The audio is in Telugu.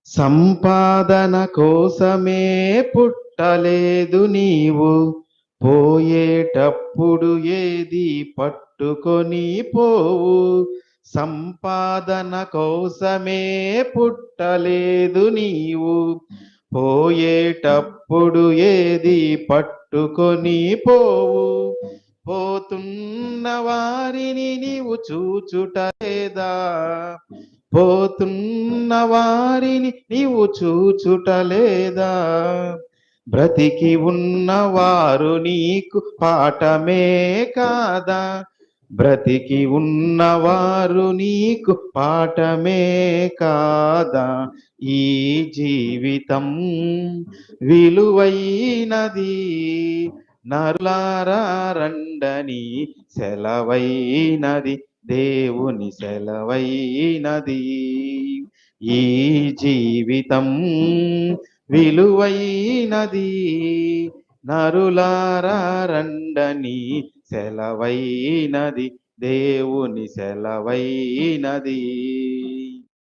సంపాదన కోసమే పుట్టలేదు నీవు, పోయేటప్పుడు ఏది పట్టుకొని పోవు. సంపాదన కోసమే పుట్టలేదు నీవు, పోయేటప్పుడు ఏది పట్టుకొని పోవు. పోతున్న వారిని నీవు చూచుట లేదా, పోతున్న వారిని నీవు చూచుట లేదా. బ్రతికి ఉన్నవారు నీకు పాఠమే కాదా, బ్రతికి ఉన్నవారు నీకు పాఠమే కాదా. ఈ జీవితం విలువైనది, నరులారా రండని సెలవైనది, దేవుని సెలవైనది. ఈ జీవితం విలువైనది, నరులారా రండని సెలవైనది, దేవుని సెలవైనది.